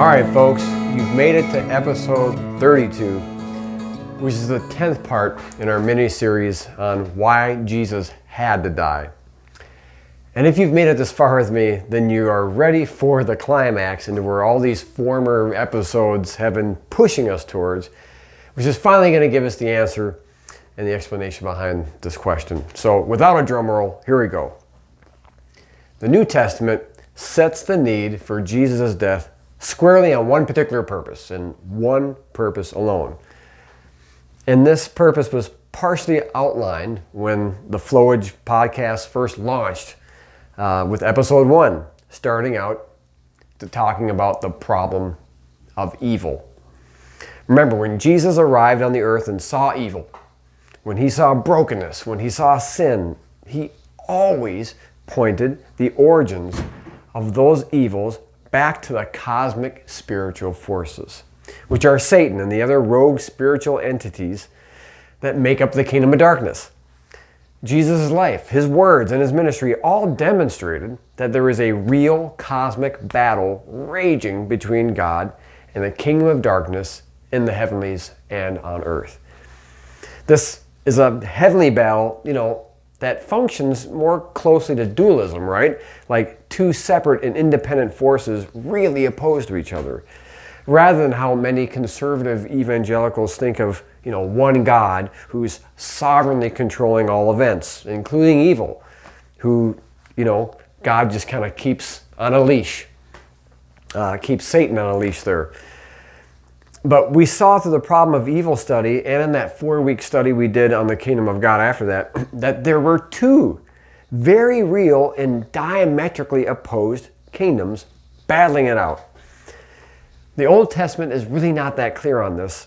All right, folks, you've made it to episode 32, which is the 10th part in our mini-series on why Jesus had to die. And if you've made it this far with me, then you are ready for the climax into where all these former episodes have been pushing us towards, which is finally going to give us the answer and the explanation behind this question. So without a drum roll, here we go. The New Testament sets the need for Jesus' death squarely on one particular purpose, and one purpose alone. And this purpose was partially outlined when the Flowage podcast first launched with episode 1, starting out to talking about the problem of evil. Remember, when Jesus arrived on the earth and saw evil, when he saw brokenness, when he saw sin, he always pointed the origins of those evils back to the cosmic spiritual forces, which are Satan and the other rogue spiritual entities that make up the kingdom of darkness. Jesus' life, his words, and his ministry all demonstrated that there is a real cosmic battle raging between God and the kingdom of darkness in the heavenlies and on earth. This is a heavenly battle, that functions more closely to dualism, right? Like two separate and independent forces really opposed to each other. Rather than how many conservative evangelicals think of, one God who's sovereignly controlling all events, including evil, who, God just kind of keeps on a leash, keeps Satan on a leash there. But we saw through the problem of evil study, and in that 4-week study we did on the kingdom of God after that, that there were two very real and diametrically opposed kingdoms battling it out. The Old Testament is really not that clear on this,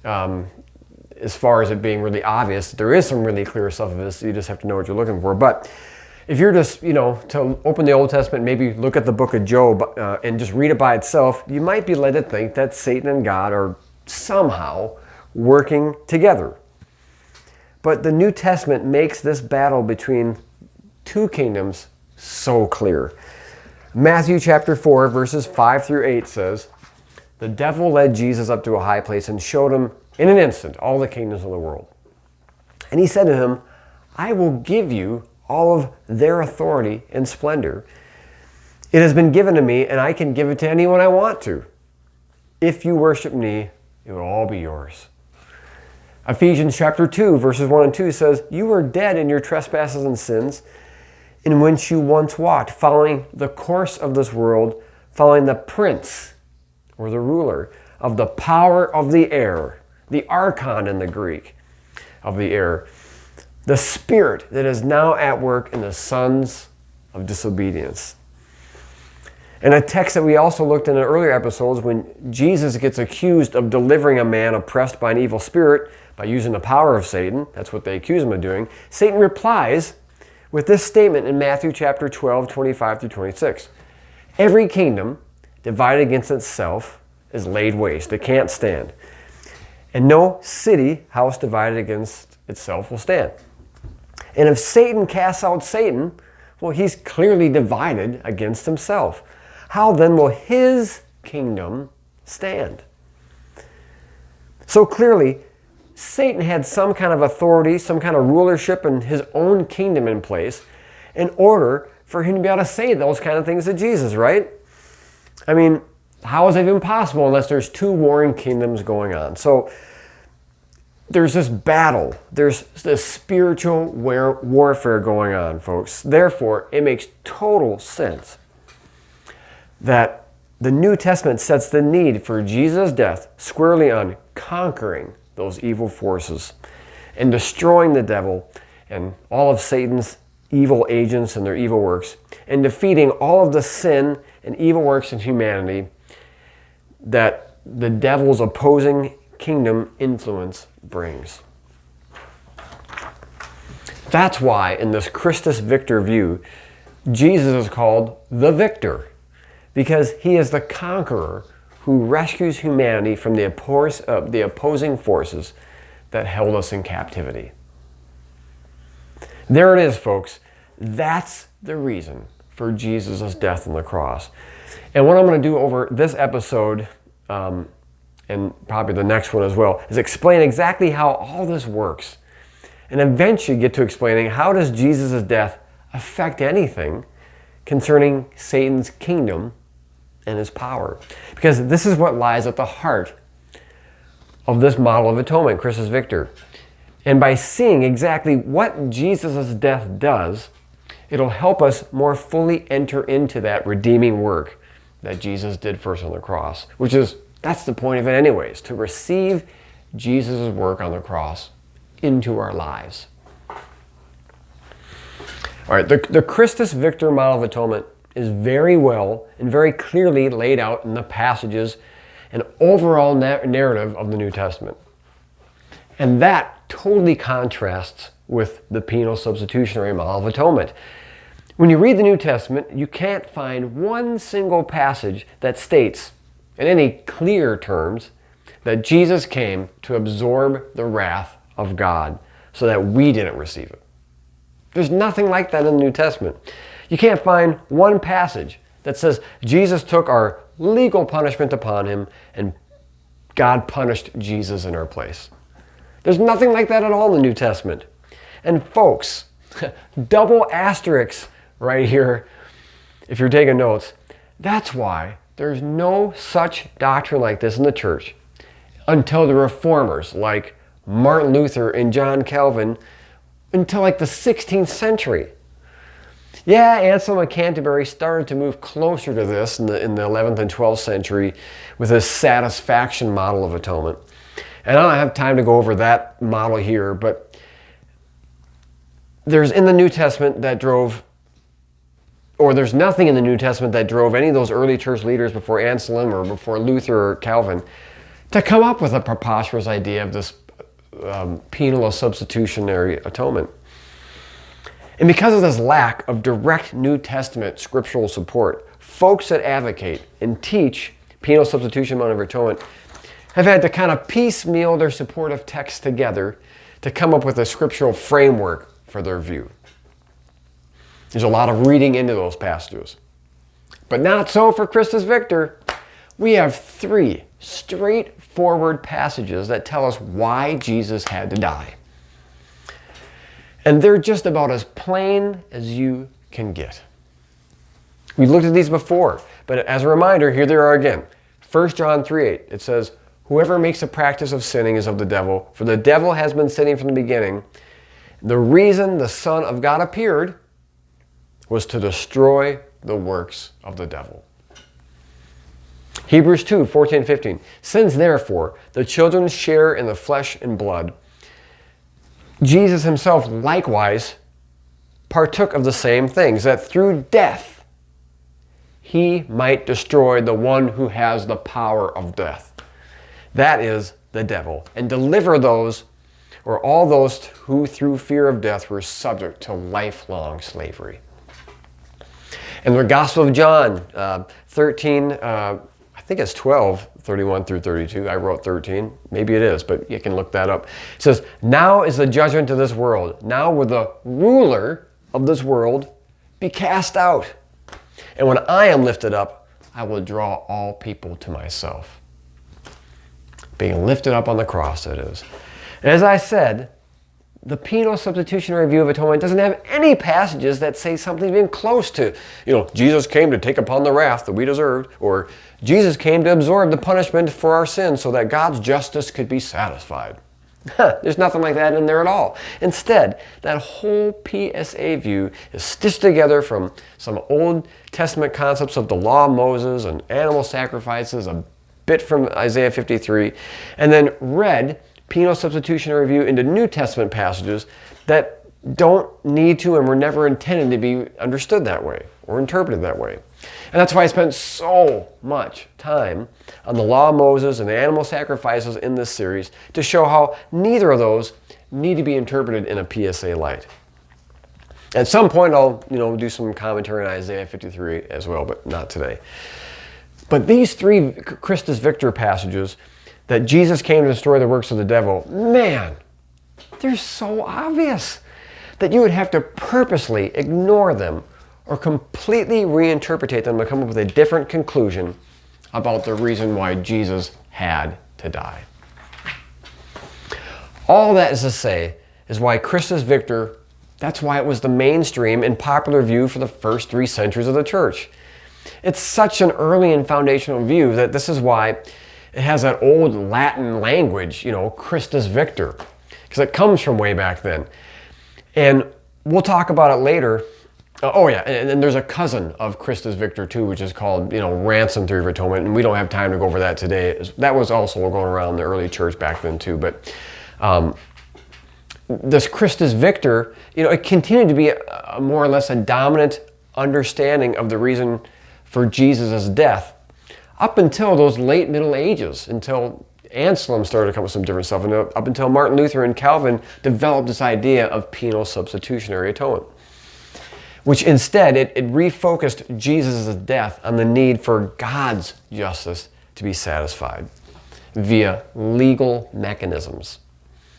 as far as it being really obvious. There is some really clear stuff of this, you just have to know what you're looking for. But if you're just, to open the Old Testament, maybe look at the book of Job and just read it by itself, you might be led to think that Satan and God are somehow working together. But the New Testament makes this battle between two kingdoms so clear. Matthew chapter 4, verses 5 through 8 says, "The devil led Jesus up to a high place and showed him in an instant all the kingdoms of the world. And he said to him, I will give you all of their authority and splendor. It has been given to me, and I can give it to anyone I want to. If you worship me, it will all be yours." Ephesians chapter 2, verses 1 and 2 says, "You were dead in your trespasses and sins, in which you once walked, following the course of this world, following the prince, or the ruler, of the power of the air," the archon in the Greek of the air, "the spirit that is now at work in the sons of disobedience." And a text that we also looked in earlier episodes, when Jesus gets accused of delivering a man oppressed by an evil spirit by using the power of Satan, that's what they accuse him of doing, Satan replies with this statement in Matthew chapter 12, 25 through 26. "Every kingdom divided against itself is laid waste. It can't stand. And no city, house divided against itself will stand. And if Satan casts out Satan, well, he's clearly divided against himself. How then will his kingdom stand?" So clearly, Satan had some kind of authority, some kind of rulership in his own kingdom in place in order for him to be able to say those kind of things to Jesus, right? I mean, how is it even possible unless there's two warring kingdoms going on? So there's this battle. There's this spiritual warfare going on, folks. Therefore, it makes total sense that the New Testament sets the need for Jesus' death squarely on conquering those evil forces and destroying the devil and all of Satan's evil agents and their evil works, and defeating all of the sin and evil works in humanity that the devil's opposing kingdom influence brings. That's why in this Christus Victor view, Jesus is called the victor, because he is the conqueror who rescues humanity from the opposing forces that held us in captivity. There it is, folks. That's the reason for Jesus' death on the cross. And what I'm going to do over this episode, and probably the next one as well, is explain exactly how all this works. And eventually get to explaining how does Jesus' death affect anything concerning Satan's kingdom and his power. Because this is what lies at the heart of this model of atonement, Christus Victor. And by seeing exactly what Jesus' death does, it'll help us more fully enter into that redeeming work that Jesus did first on the cross, that's the point of it anyways, to receive Jesus' work on the cross into our lives. All right, the Christus Victor model of atonement is very well and very clearly laid out in the passages and overall narrative of the New Testament. And that totally contrasts with the penal substitutionary model of atonement. When you read the New Testament, you can't find one single passage that states, in any clear terms, that Jesus came to absorb the wrath of God so that we didn't receive it. There's nothing like that in the New Testament. You can't find one passage that says Jesus took our legal punishment upon him and God punished Jesus in our place. There's nothing like that at all in the New Testament. And folks, double asterisks right here, if you're taking notes, that's why there's no such doctrine like this in the church until the reformers like Martin Luther and John Calvin, until like the 16th century. Yeah, Anselm of Canterbury started to move closer to this in the 11th and 12th century with his satisfaction model of atonement. And I don't have time to go over that model here, but there's in the New Testament that drove, or there's nothing in the New Testament that drove any of those early church leaders before Anselm or before Luther or Calvin to come up with a preposterous idea of this penal or substitutionary atonement. And because of this lack of direct New Testament scriptural support, folks that advocate and teach penal substitution mode of atonement have had to kind of piecemeal their supportive texts together to come up with a scriptural framework for their view. There's a lot of reading into those passages. But not so for Christus Victor. We have 3 straightforward passages that tell us why Jesus had to die. And they're just about as plain as you can get. We looked at these before, but as a reminder, here they are again. 1 John 3:8, it says, "Whoever makes a practice of sinning is of the devil, for the devil has been sinning from the beginning. The reason the Son of God appeared was to destroy the works of the devil." Hebrews 2:14-15, "Since therefore the children share in the flesh and blood, Jesus himself likewise partook of the same things, that through death he might destroy the one who has the power of death, that is, the devil, and deliver those, or all those who through fear of death were subject to lifelong slavery." In the Gospel of John 13, I think it's 12, 31 through 32. I wrote 13. Maybe it is, but you can look that up. It says, "Now is the judgment of this world. Now will the ruler of this world be cast out. And when I am lifted up, I will draw all people to myself." Being lifted up on the cross, that is. And as I said, the penal substitutionary view of atonement doesn't have any passages that say something even close to, Jesus came to take upon the wrath that we deserved, or Jesus came to absorb the punishment for our sins so that God's justice could be satisfied. There's nothing like that in there at all. Instead, that whole PSA view is stitched together from some Old Testament concepts of the law of Moses and animal sacrifices, a bit from Isaiah 53, and then read penal substitutionary view into New Testament passages that don't need to and were never intended to be understood that way or interpreted that way. And that's why I spent so much time on the law of Moses and the animal sacrifices in this series to show how neither of those need to be interpreted in a PSA light. At some point I'll do some commentary on Isaiah 53 as well, but not today. But these 3 Christus Victor passages that Jesus came to destroy the works of the devil, man, they're so obvious that you would have to purposely ignore them or completely reinterpret them to come up with a different conclusion about the reason why Jesus had to die. All that is to say is why Christus Victor, that's why it was the mainstream and popular view for the first 3 centuries of the church. It's such an early and foundational view that this is why it has that old Latin language, Christus Victor, because it comes from way back then. And we'll talk about it later. And there's a cousin of Christus Victor too, which is called, ransom theory of atonement, and we don't have time to go over that today. That was also going around the early church back then too, but this Christus Victor, it continued to be a more or less a dominant understanding of the reason for Jesus' death up until those late Middle Ages, until Anselm started to come up with some different stuff, and up until Martin Luther and Calvin developed this idea of penal substitutionary atonement, which instead, it refocused Jesus' death on the need for God's justice to be satisfied via legal mechanisms,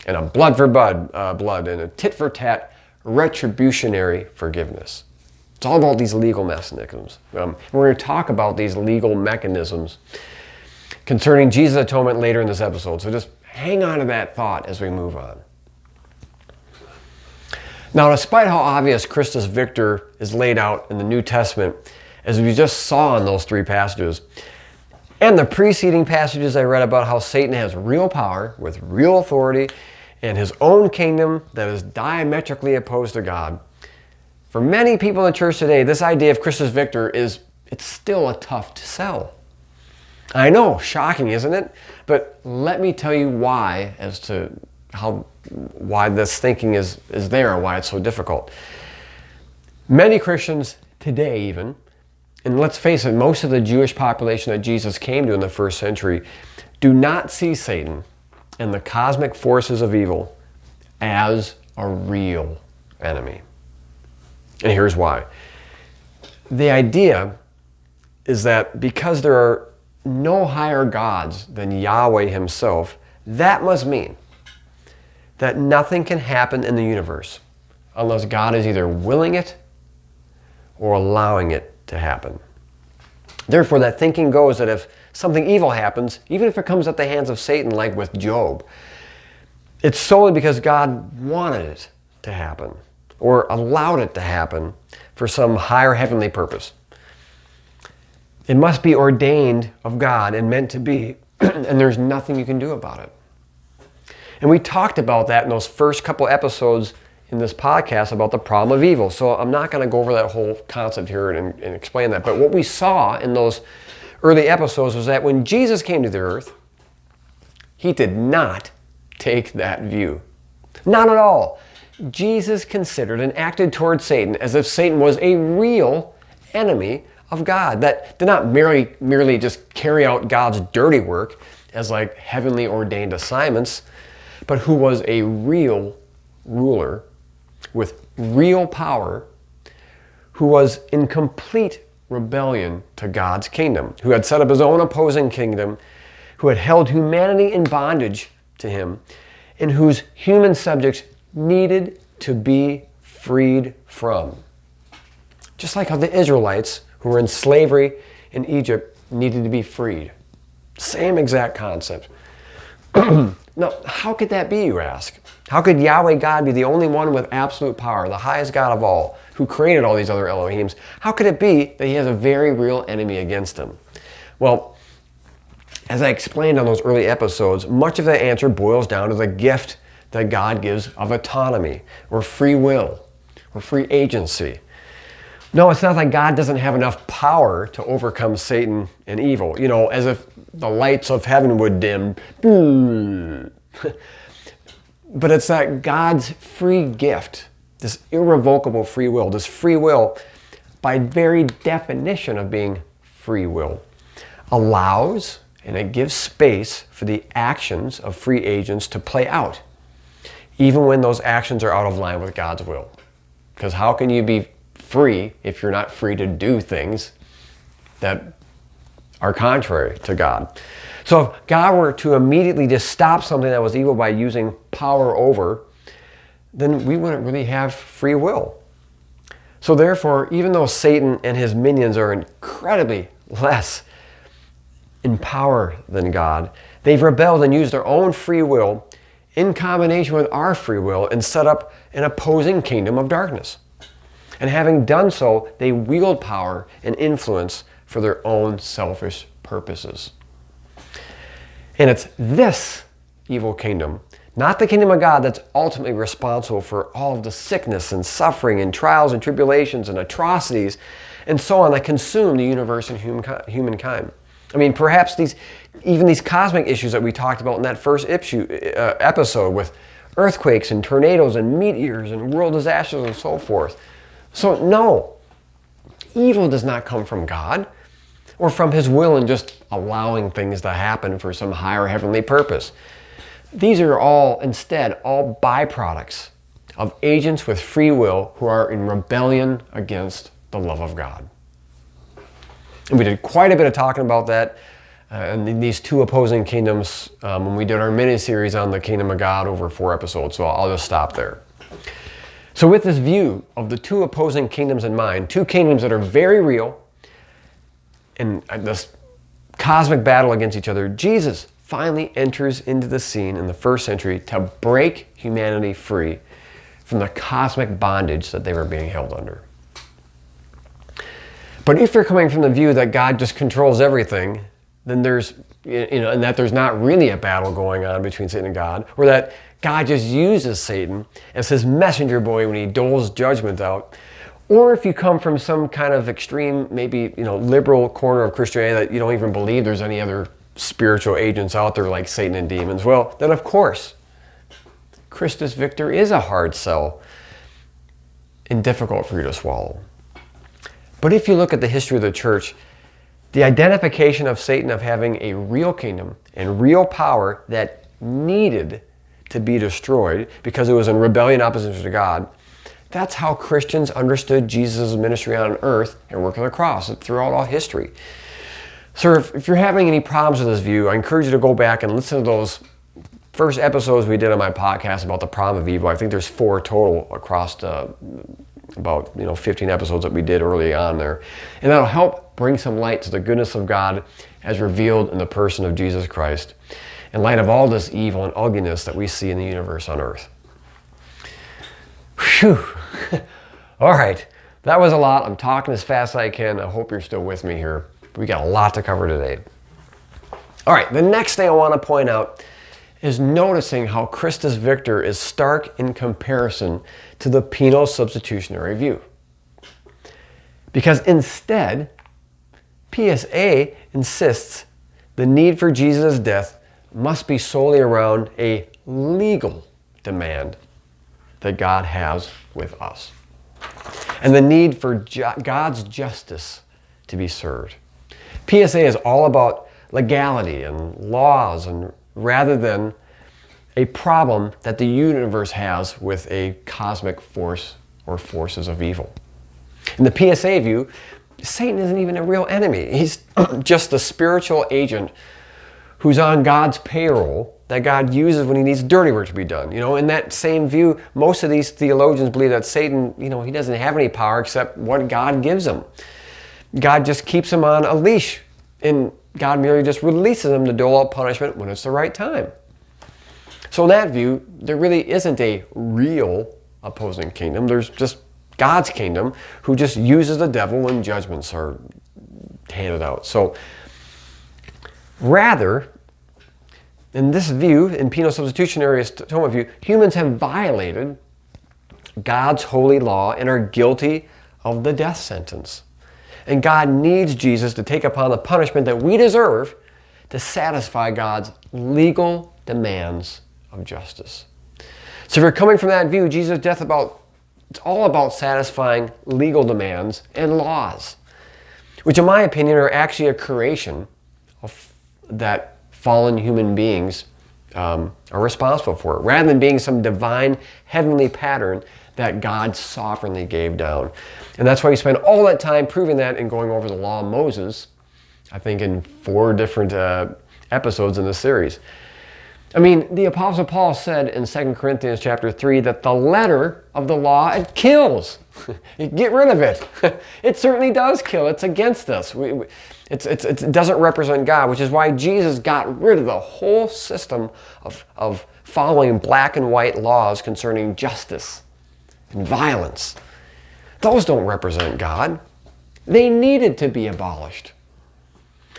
and a blood for blood and a tit for tat retributionary forgiveness. It's all about these legal mechanisms. We're going to talk about these legal mechanisms concerning Jesus' atonement later in this episode, so just hang on to that thought as we move on. Now, despite how obvious Christus Victor is laid out in the New Testament, as we just saw in those 3 passages, and the preceding passages I read about how Satan has real power with real authority and his own kingdom that is diametrically opposed to God, for many people in the church today, this idea of Christus Victor it's still a tough to sell. I know, shocking, isn't it? But let me tell you why, as to why this thinking is there and why it's so difficult. Many Christians today even, and let's face it, most of the Jewish population that Jesus came to in the first century do not see Satan and the cosmic forces of evil as a real enemy. And here's why. The idea is that because there are no higher gods than Yahweh himself, that must mean that nothing can happen in the universe unless God is either willing it or allowing it to happen. Therefore, that thinking goes that if something evil happens, even if it comes at the hands of Satan, like with Job, it's solely because God wanted it to happen or allowed it to happen for some higher heavenly purpose. It must be ordained of God and meant to be, and there's nothing you can do about it. And we talked about that in those first couple episodes in this podcast about the problem of evil. So I'm not going to go over that whole concept here and explain that. But what we saw in those early episodes was that when Jesus came to the earth, he did not take that view. Not at all. Jesus considered and acted towards Satan as if Satan was a real enemy of God that did not merely just carry out God's dirty work as like heavenly ordained assignments, but who was a real ruler with real power, who was in complete rebellion to God's kingdom, who had set up his own opposing kingdom, who had held humanity in bondage to him, and whose human subjects needed to be freed from. Just like how the Israelites who were in slavery in Egypt needed to be freed. Same exact concept. Now, how could that be, you ask? How could Yahweh God be the only one with absolute power, the highest God of all, who created all these other Elohims? How could it be that he has a very real enemy against him? Well, as I explained on those early episodes, much of the answer boils down to the gift that God gives of autonomy, or free will, or free agency. No, it's not like God doesn't have enough power to overcome Satan and evil, as if the lights of heaven would dim. But it's that God's free gift, this irrevocable free will, this free will, by very definition of being free will, allows and it gives space for the actions of free agents to play out, even when those actions are out of line with God's will. Because how can you be free if you're not free to do things that are contrary to God? So if God were to immediately just stop something that was evil by using power over, then we wouldn't really have free will. So therefore, even though Satan and his minions are incredibly less in power than God, they've rebelled and used their own free will in combination with our free will and set up an opposing kingdom of darkness. And having done so, they wield power and influence for their own selfish purposes. And it's this evil kingdom, not the kingdom of God, that's ultimately responsible for all of the sickness and suffering and trials and tribulations and atrocities and so on that consume the universe and humankind. I mean, perhaps even these cosmic issues that we talked about in that first episode with earthquakes and tornadoes and meteors and world disasters and so forth. So no, evil does not come from God or from his will and just allowing things to happen for some higher heavenly purpose. These are instead all byproducts of agents with free will who are in rebellion against the love of God. And we did quite a bit of talking about that in these two opposing kingdoms when we did our mini-series on the kingdom of God over 4 episodes, so I'll just stop there. So with this view of the two opposing kingdoms in mind, two kingdoms that are very real, in this cosmic battle against each other, Jesus finally enters into the scene in the first century to break humanity free from the cosmic bondage that they were being held under. But if you're coming from the view that God just controls everything, then and that there's not really a battle going on between Satan and God, or that God just uses Satan as his messenger boy when he doles judgment out, or if you come from some kind of extreme, maybe liberal corner of Christianity that you don't even believe there's any other spiritual agents out there like Satan and demons, well, then of course, Christus Victor is a hard sell and difficult for you to swallow. But if you look at the history of the church, the identification of Satan of having a real kingdom and real power that needed to be destroyed because it was in rebellion opposition to God, that's how Christians understood Jesus' ministry on earth and work of the cross throughout all history. So if you're having any problems with this view, I encourage you to go back and listen to those first episodes we did on my podcast about the problem of evil. I think there's 4 total across about 15 episodes that we did early on there. And that'll help bring some light to the goodness of God as revealed in the person of Jesus Christ, in light of all this evil and ugliness that we see in the universe on earth. Whew. All right, that was a lot. I'm talking as fast as I can. I hope you're still with me here. We got a lot to cover today. All right, the next thing I want to point out is noticing how Christus Victor is stark in comparison to the penal substitutionary view. Because instead, PSA insists the need for Jesus' death must be solely around a legal demand that God has with us, and the need for God's justice to be served. PSA is all about legality and laws, and rather than a problem that the universe has with a cosmic force or forces of evil. In the PSA view, Satan isn't even a real enemy. He's just a spiritual agent who's on God's payroll that God uses when he needs dirty work to be done. In that same view, most of these theologians believe that Satan, he doesn't have any power except what God gives him. God just keeps him on a leash, and God merely just releases him to dole out punishment when it's the right time. So in that view, there really isn't a real opposing kingdom. There's just God's kingdom who just uses the devil when judgments are handed out. So rather, in this view, in penal substitutionary atonement view, humans have violated God's holy law and are guilty of the death sentence. And God needs Jesus to take upon the punishment that we deserve to satisfy God's legal demands of justice. So if you're coming from that view, Jesus' death it's all about satisfying legal demands and laws, which in my opinion are actually a creation of that fallen human beings are responsible for it, rather than being some divine heavenly pattern that God sovereignly gave down. And that's why we spend all that time proving that and going over the law of Moses, I think in 4 different episodes in this series. I mean, the Apostle Paul said in 2 Corinthians chapter 3 that the letter of the law, it kills. Get rid of it. It certainly does kill. It's against us. It doesn't represent God, which is why Jesus got rid of the whole system of following black and white laws concerning justice and violence. Those don't represent God. They needed to be abolished.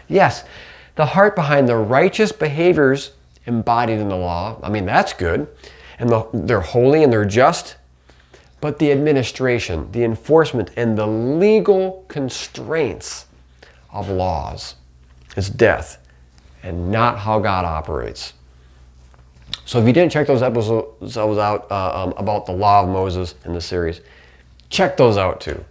Yes, the heart behind the righteous behaviors embodied in the law, I mean, that's good. And they're holy and they're just. But the administration, the enforcement, and the legal constraints of laws is death and not how God operates. So if you didn't check those episodes out about the law of Moses in the series, check those out too.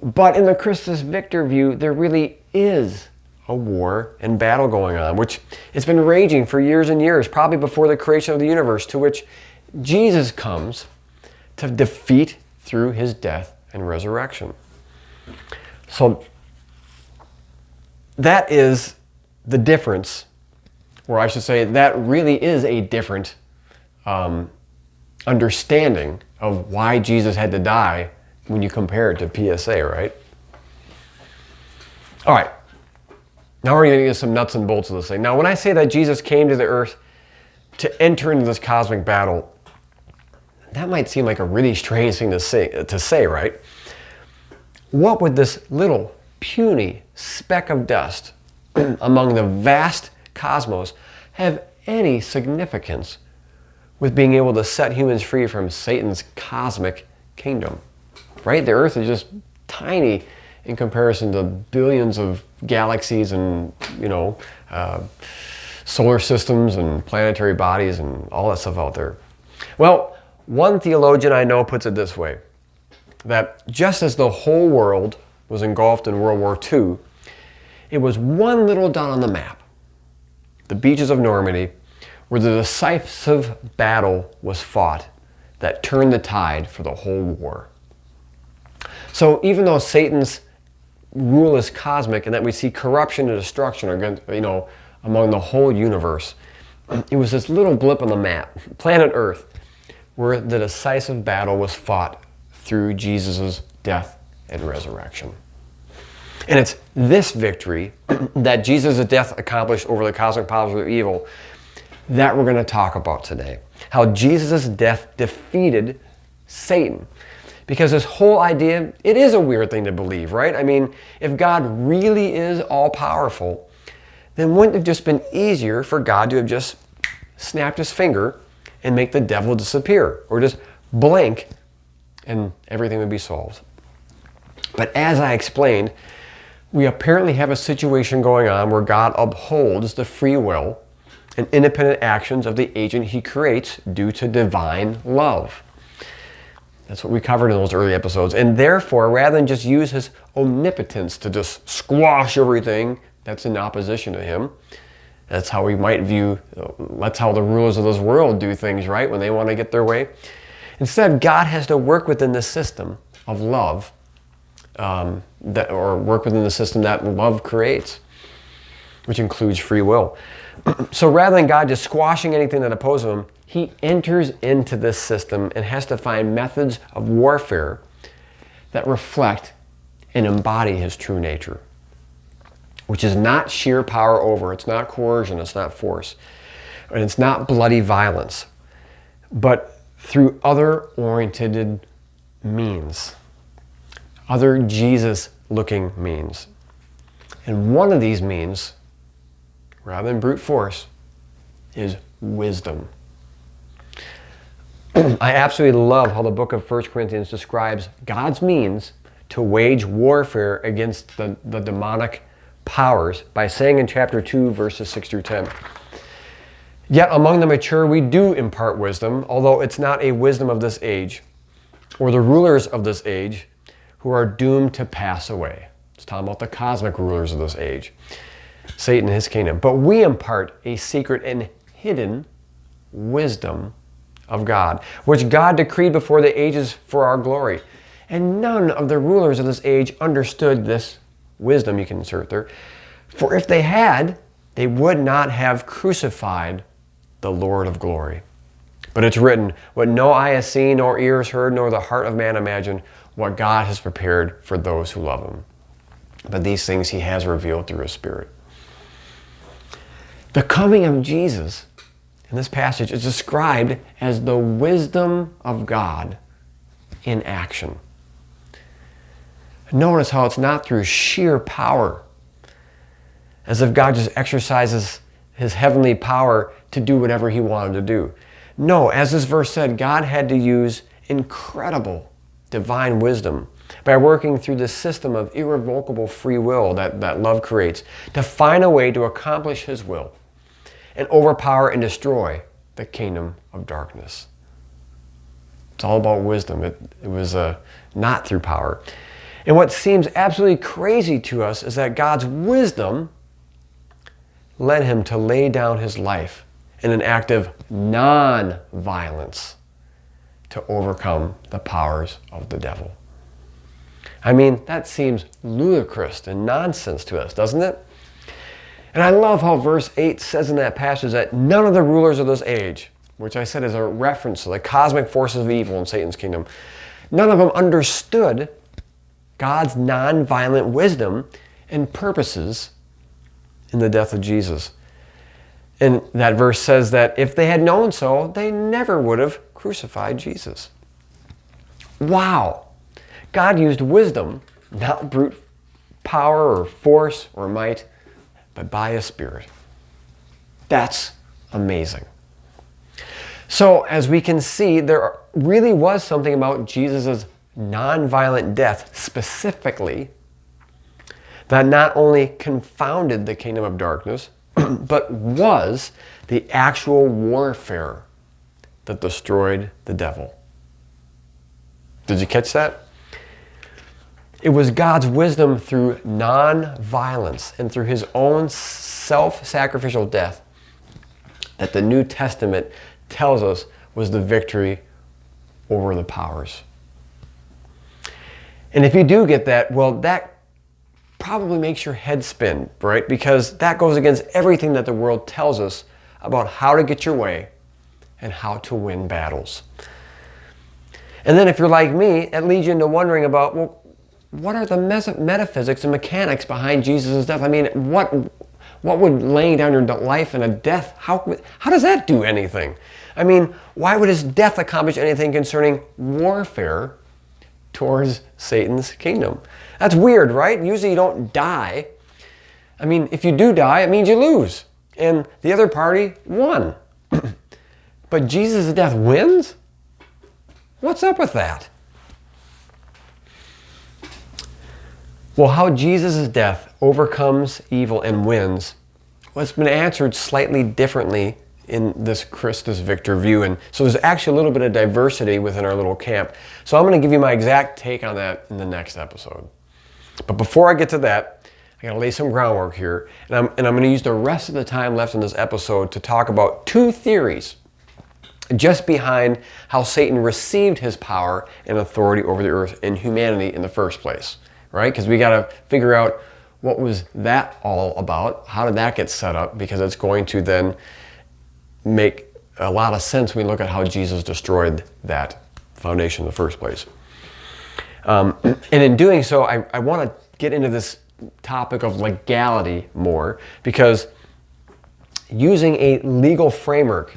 But in the Christus Victor view, there really is a war and battle going on, which it's been raging for years and years, probably before the creation of the universe, to which Jesus comes to defeat through his death and resurrection. So that is the difference, or I should say that really is a different understanding of why Jesus had to die when you compare it to PSA, right? All right. Now we're going to get some nuts and bolts of this thing. Now, when I say that Jesus came to the earth to enter into this cosmic battle, that might seem like a really strange thing to say, right? What would this little puny speck of dust among the vast cosmos have any significance with being able to set humans free from Satan's cosmic kingdom? Right? The earth is just tiny in comparison to billions of galaxies and, solar systems and planetary bodies and all that stuff out there. Well, one theologian I know puts it this way, that just as the whole world was engulfed in World War II, it was one little dot on the map, the beaches of Normandy, where the decisive battle was fought that turned the tide for the whole war. So even though Satan's rule is cosmic and that we see corruption and destruction among the whole universe, it was this little blip on the map, planet Earth, where the decisive battle was fought through Jesus' death and resurrection. And it's this victory that Jesus' death accomplished over the cosmic powers of evil that we're going to talk about today. How Jesus' death defeated Satan. Because this whole idea, it is a weird thing to believe, right? I mean, if God really is all-powerful, then wouldn't it have just been easier for God to have just snapped his finger and make the devil disappear? Or just blink and everything would be solved. But as I explained, we apparently have a situation going on where God upholds the free will and independent actions of the agent he creates due to divine love. That's what we covered in those early episodes. And therefore, rather than just use his omnipotence to just squash everything that's in opposition to him, that's how we might view, that's how the rulers of this world do things, right? When they want to get their way. Instead, God has to work within the system of love, or work within the system that love creates, which includes free will. So rather than God just squashing anything that opposes him, he enters into this system and has to find methods of warfare that reflect and embody his true nature, which is not sheer power over, it's not coercion, it's not force, and it's not bloody violence, but through other-oriented means, other Jesus-looking means. And one of these means, rather than brute force, is wisdom. I absolutely love how the book of 1 Corinthians describes God's means to wage warfare against the demonic powers by saying in chapter 2, verses 6 through 10, "Yet among the mature we do impart wisdom, although it's not a wisdom of this age, or the rulers of this age who are doomed to pass away." It's talking about the cosmic rulers of this age, Satan and his kingdom. "But we impart a secret and hidden wisdom of God, which God decreed before the ages for our glory. And none of the rulers of this age understood this wisdom," you can insert there, "for if they had, they would not have crucified the Lord of glory. But it's written, what no eye has seen, nor ear has heard, nor the heart of man imagined, what God has prepared for those who love him. But these things he has revealed through his Spirit. The coming of Jesus in this passage is described as the wisdom of God in action. Notice how it's not through sheer power, as if God just exercises his heavenly power to do whatever he wanted to do. No, as this verse said, God had to use incredible divine wisdom by working through the system of irrevocable free will that love creates to find a way to accomplish his will and overpower and destroy the kingdom of darkness. It's all about wisdom. It was not through power. And what seems absolutely crazy to us is that God's wisdom led him to lay down his life in an act of non-violence to overcome the powers of the devil. I mean, that seems ludicrous and nonsense to us, doesn't it? And I love how verse 8 says in that passage that none of the rulers of this age, which I said is a reference to the cosmic forces of evil in Satan's kingdom, none of them understood God's non-violent wisdom and purposes in the death of Jesus. And that verse says that if they had known so, they never would have crucified Jesus. Wow! God used wisdom, not brute power or force or might, but by his Spirit. That's amazing. So as we can see, there really was something about Jesus' non-violent death specifically that not only confounded the kingdom of darkness, but was the actual warfare that destroyed the devil. Did you catch that? It was God's wisdom through non-violence and through his own self-sacrificial death that the New Testament tells us was the victory over the powers. And if you do get that, well, that probably makes your head spin, right? Because that goes against everything that the world tells us about how to get your way and how to win battles. And then if you're like me, it leads you into wondering about, well, what are the metaphysics and mechanics behind Jesus' death? I mean, what would laying down your life in a death, how does that do anything? I mean, why would his death accomplish anything concerning warfare towards Satan's kingdom? That's weird, right? Usually you don't die. I mean, if you do die, it means you lose. And the other party won. But Jesus' death wins? What's up with that? Well, how Jesus' death overcomes evil and wins, well, it's been answered slightly differently in this Christus Victor view. And so there's actually a little bit of diversity within our little camp. So I'm going to give you my exact take on that in the next episode. But before I get to that, I got to lay some groundwork here. And I'm going to use the rest of the time left in this episode to talk about two theories just behind how Satan received his power and authority over the earth and humanity in the first place. Right? Because we got to figure out what was that all about? How did that get set up? Because it's going to then make a lot of sense when we look at how Jesus destroyed that foundation in the first place. And in doing so, I want to get into this topic of legality more, because using a legal framework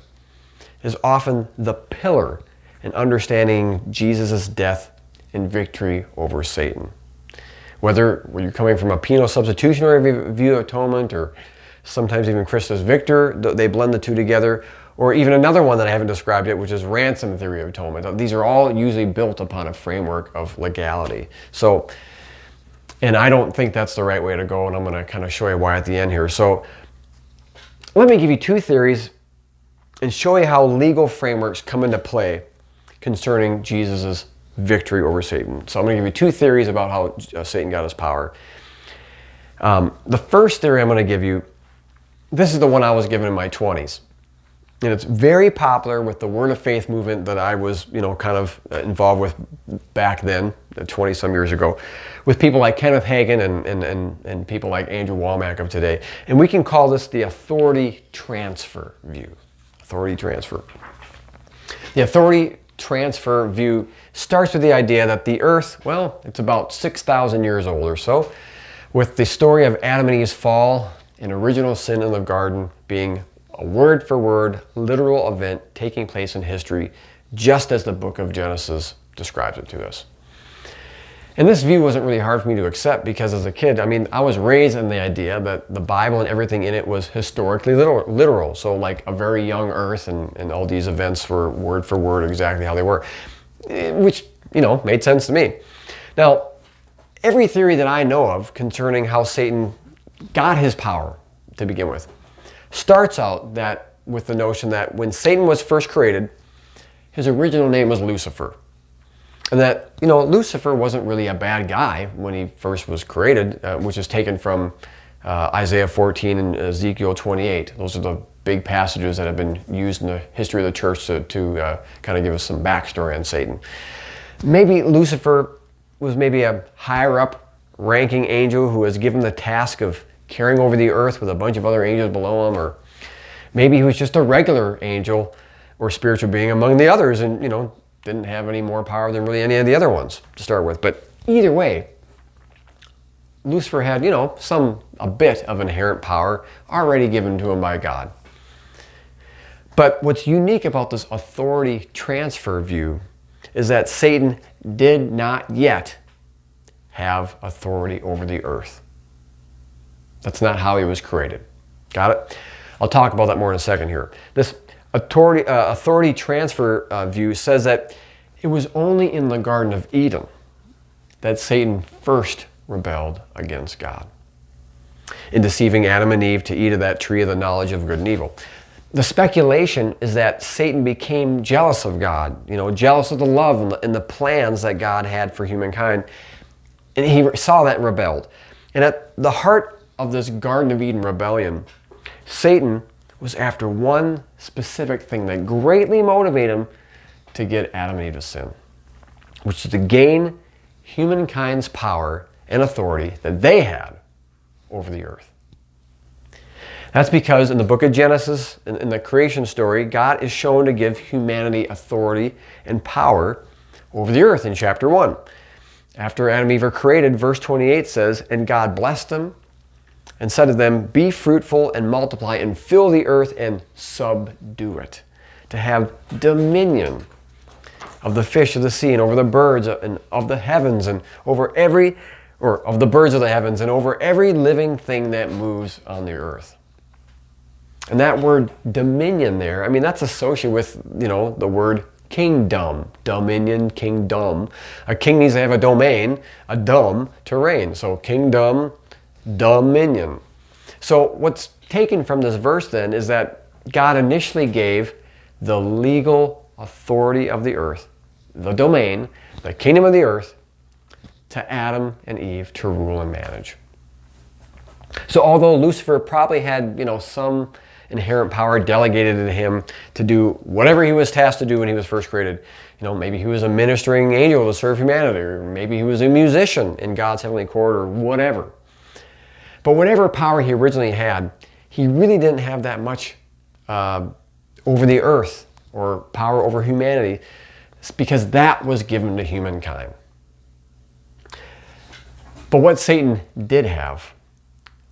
is often the pillar in understanding Jesus' death and victory over Satan. Whether you're coming from a penal substitutionary view of atonement, or sometimes even Christus Victor, they blend the two together, or even another one that I haven't described yet, which is ransom theory of atonement. These are all usually built upon a framework of legality. So, and I don't think that's the right way to go, and I'm going to kind of show you why at the end here. So let me give you two theories and show you how legal frameworks come into play concerning Jesus' victory over Satan. So I'm going to give you two theories about how Satan got his power. The first theory I'm going to give you, this is the one I was given in my 20s. And it's very popular with the Word of Faith movement that I was, kind of involved with back then, 20 some years ago, with people like Kenneth Hagin and people like Andrew Womack of today. And we can call this the authority transfer view. Authority transfer. The authority transfer view starts with the idea that the earth, well, it's about 6,000 years old or so, with the story of Adam and Eve's fall and original sin in the garden being a word-for-word literal event taking place in history, just as the book of Genesis describes it to us. And this view wasn't really hard for me to accept because as a kid, I was raised in the idea that the Bible and everything in it was historically literal. So like a very young earth and all these events were word for word exactly how they were, which, made sense to me. Now, every theory that I know of concerning how Satan got his power to begin with starts out with the notion that when Satan was first created, his original name was Lucifer. And that, Lucifer wasn't really a bad guy when he first was created, which is taken from Isaiah 14 and Ezekiel 28. Those are the big passages that have been used in the history of the church to kind of give us some backstory on Satan. Maybe Lucifer was maybe a higher up ranking angel who was given the task of carrying over the earth with a bunch of other angels below him, or maybe he was just a regular angel or spiritual being among the others and, didn't have any more power than really any of the other ones to start with. But either way, Lucifer had, a bit of inherent power already given to him by God. But what's unique about this authority transfer view is that Satan did not yet have authority over the earth. That's not how he was created. Got it? I'll talk about that more in a second here. This authority transfer view says that it was only in the Garden of Eden that Satan first rebelled against God in deceiving Adam and Eve to eat of that tree of the knowledge of good and evil. The speculation is that Satan became jealous of God, jealous of the love and the plans that God had for humankind, and he saw that and rebelled. And at the heart of this Garden of Eden rebellion, Satan was after one specific thing that greatly motivated him to get Adam and Eve to sin, which is to gain humankind's power and authority that they had over the earth. That's because in the book of Genesis, in the creation story, God is shown to give humanity authority and power over the earth in chapter 1. After Adam and Eve are created, verse 28 says, "And God blessed them and said to them, be fruitful and multiply and fill the earth and subdue it, to have dominion of the fish of the sea and over the birds and of the heavens and over of the birds of the heavens and over every living thing that moves on the earth." And that word dominion there, that's associated with, the word kingdom, dominion, kingdom. A king needs to have a domain, a dome to reign. So kingdom, dominion. So what's taken from this verse then is that God initially gave the legal authority of the earth, the domain, the kingdom of the earth, to Adam and Eve to rule and manage. So although Lucifer probably had, some inherent power delegated to him to do whatever he was tasked to do when he was first created, maybe he was a ministering angel to serve humanity, or maybe he was a musician in God's heavenly court, or whatever. But whatever power he originally had, he really didn't have that much over the earth or power over humanity, because that was given to humankind. But what Satan did have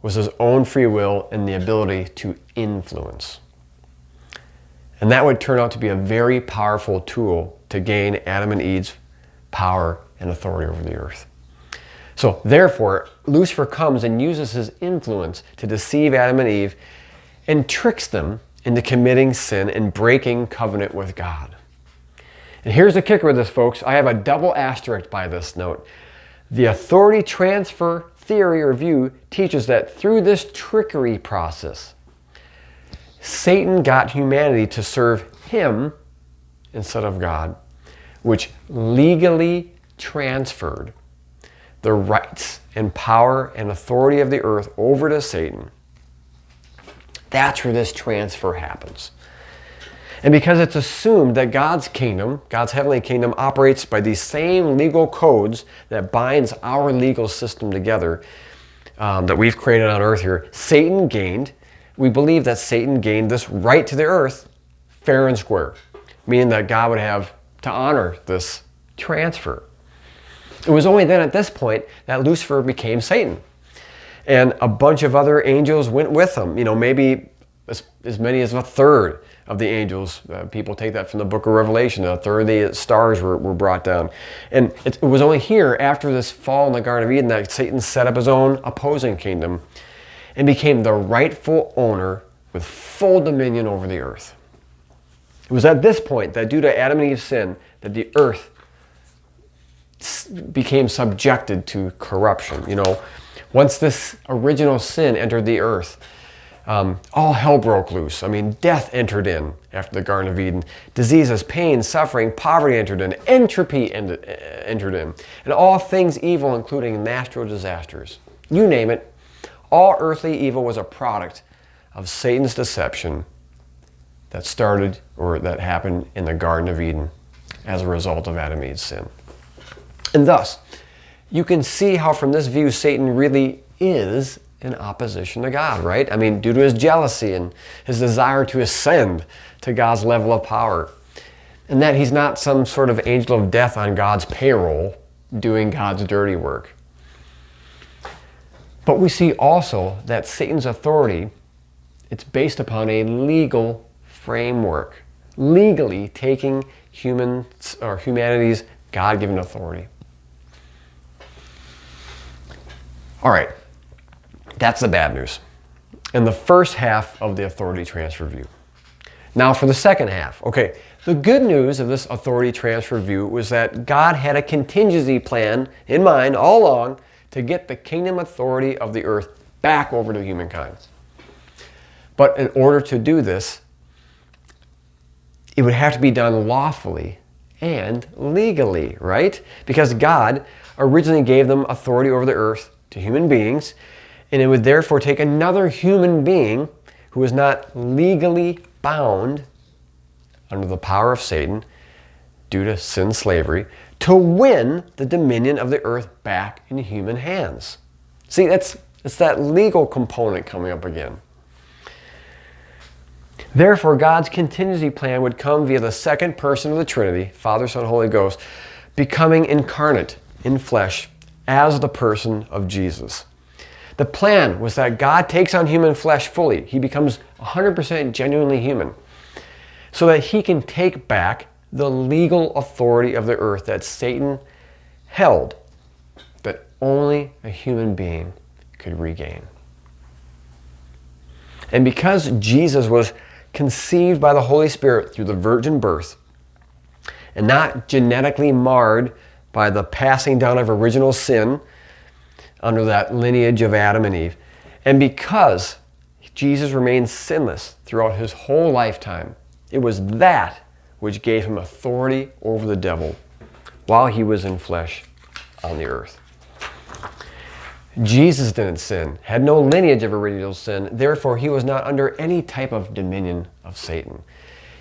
was his own free will and the ability to influence. And that would turn out to be a very powerful tool to gain Adam and Eve's power and authority over the earth. So therefore, Lucifer comes and uses his influence to deceive Adam and Eve and tricks them into committing sin and breaking covenant with God. And here's the kicker with this, folks. I have a double asterisk by this note. The authority transfer theory or view teaches that through this trickery process, Satan got humanity to serve him instead of God, which legally transferred the rights and power and authority of the earth over to Satan. That's where this transfer happens. And because it's assumed that God's kingdom, God's heavenly kingdom, operates by these same legal codes that binds our legal system together that we've created on earth here, we believe that Satan gained this right to the earth fair and square, meaning that God would have to honor this transfer. It was only then at this point that Lucifer became Satan. And a bunch of other angels went with him, maybe as many as a third of the angels. People take that from the book of Revelation. A third of the stars were brought down. And it was only here, after this fall in the Garden of Eden, that Satan set up his own opposing kingdom and became the rightful owner with full dominion over the earth. It was at this point that due to Adam and Eve's sin, that the earth became subjected to corruption. Once this original sin entered the earth, all hell broke loose. Death entered in after the Garden of Eden. Diseases, pain, suffering, poverty entered in. Entropy entered in. And all things evil, including natural disasters. You name it. All earthly evil was a product of Satan's deception that started, or that happened, in the Garden of Eden as a result of Adam and Eve's sin. And thus, you can see how from this view Satan really is in opposition to God, right? Due to his jealousy and his desire to ascend to God's level of power. And that he's not some sort of angel of death on God's payroll doing God's dirty work. But we see also that Satan's authority, it's based upon a legal framework, legally taking humanity's God-given authority. All right, that's the bad news. And the first half of the authority transfer view. Now for the second half. Okay, the good news of this authority transfer view was that God had a contingency plan in mind all along to get the kingdom authority of the earth back over to humankind. But in order to do this, it would have to be done lawfully and legally, right? Because God originally gave them authority over the earth to human beings, and it would therefore take another human being who is not legally bound under the power of Satan due to sin slavery to win the dominion of the earth back in human hands. See, it's that legal component coming up again. Therefore, God's contingency plan would come via the second person of the Trinity, Father, Son, Holy Ghost, becoming incarnate in flesh as the person of Jesus. The plan was that God takes on human flesh fully. He becomes 100% genuinely human so that he can take back the legal authority of the earth that Satan held, that only a human being could regain. And because Jesus was conceived by the Holy Spirit through the virgin birth and not genetically marred by the passing down of original sin under that lineage of Adam and Eve, and because Jesus remained sinless throughout his whole lifetime, it was that which gave him authority over the devil while he was in flesh on the earth. Jesus didn't sin, had no lineage of original sin, therefore he was not under any type of dominion of Satan.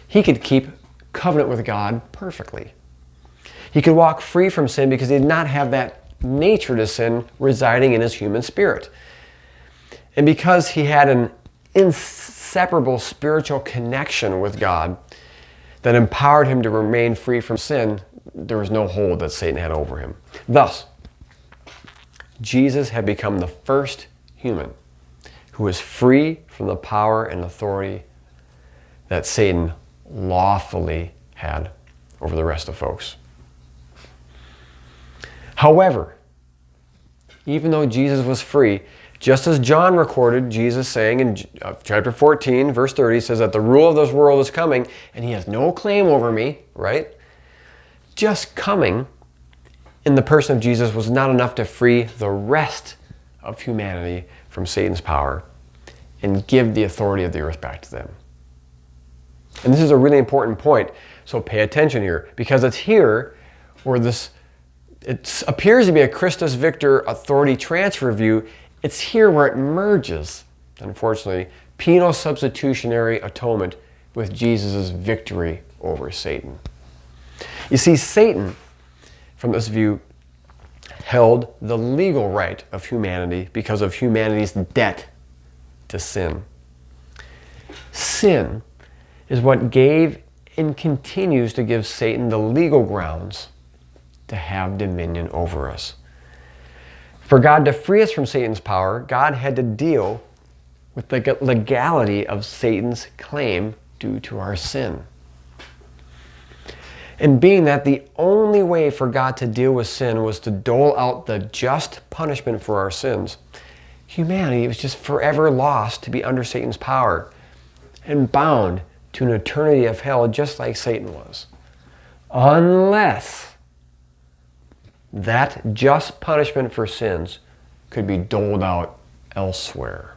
He could keep covenant with God perfectly. He could walk free from sin because he did not have that nature to sin residing in his human spirit. And because he had an inseparable spiritual connection with God that empowered him to remain free from sin, there was no hold that Satan had over him. Thus, Jesus had become the first human who was free from the power and authority that Satan lawfully had over the rest of folks. However, even though Jesus was free, just as John recorded Jesus saying in chapter 14, verse 30, says that the rule of this world is coming and he has no claim over me, right? Just coming in the person of Jesus was not enough to free the rest of humanity from Satan's power and give the authority of the earth back to them. And this is a really important point, so pay attention here, because it's here where it appears to be a Christus Victor authority transfer view. It's here where it merges, unfortunately, penal substitutionary atonement with Jesus' victory over Satan. You see, Satan, from this view, held the legal right of humanity because of humanity's debt to sin. Sin is what gave and continues to give Satan the legal grounds to have dominion over us. For God to free us from Satan's power, God had to deal with the legality of Satan's claim due to our sin. And being that the only way for God to deal with sin was to dole out the just punishment for our sins, humanity was just forever lost to be under Satan's power and bound to an eternity of hell just like Satan was. Unless that just punishment for sins could be doled out elsewhere.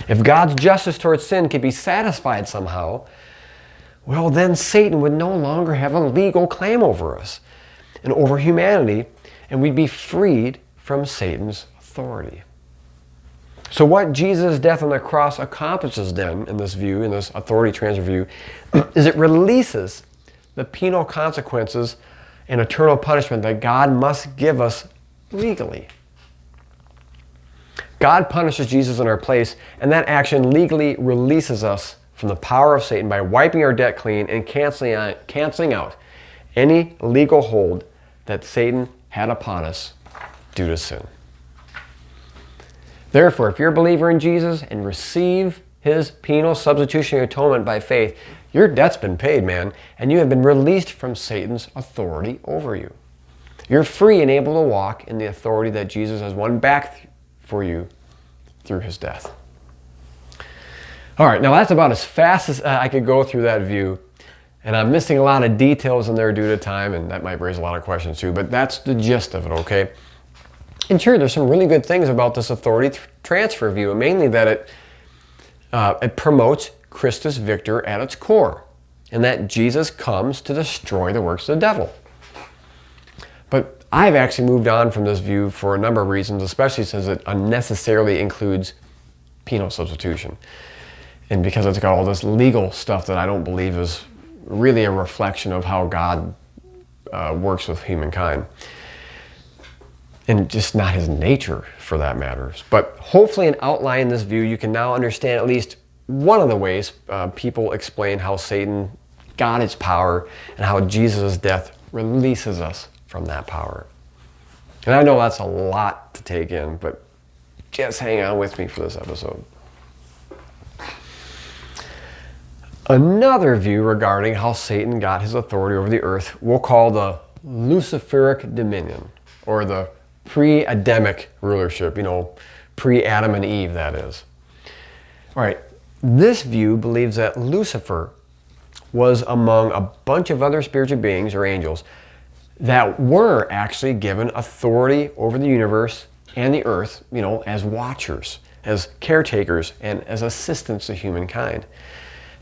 If God's justice towards sin could be satisfied somehow, well, then Satan would no longer have a legal claim over us and over humanity, and we'd be freed from Satan's authority. So what Jesus' death on the cross accomplishes then, in this view, in this authority transfer view, is it releases the penal consequences and eternal punishment that God must give us legally. God punishes Jesus in our place, and that action legally releases us from the power of Satan by wiping our debt clean and canceling out any legal hold that Satan had upon us due to sin. Therefore, if you're a believer in Jesus and receive his penal substitutionary atonement by faith, your debt's been paid, man, and you have been released from Satan's authority over you. You're free and able to walk in the authority that Jesus has won back for you through his death. All right, now that's about as fast as I could go through that view, and I'm missing a lot of details in there due to time, and that might raise a lot of questions too, but that's the gist of it, okay? And sure, there's some really good things about this authority transfer view, mainly that it promotes Christus Victor at its core, and that Jesus comes to destroy the works of the devil. But I've actually moved on from this view for a number of reasons, especially since it unnecessarily includes penal substitution. And because it's got all this legal stuff that I don't believe is really a reflection of how God works with humankind. And just not his nature, for that matter. But hopefully in outlining this view, you can now understand at least one of the ways people explain how Satan got its power and how Jesus' death releases us from that power. And I know that's a lot to take in, but just hang on with me for this episode. Another view regarding how Satan got his authority over the earth we'll call the Luciferic dominion, or the pre-Adamic rulership, pre-Adam and Eve, that is. All right, this view believes that Lucifer was among a bunch of other spiritual beings or angels that were actually given authority over the universe and the earth, as watchers, as caretakers, and as assistants to humankind.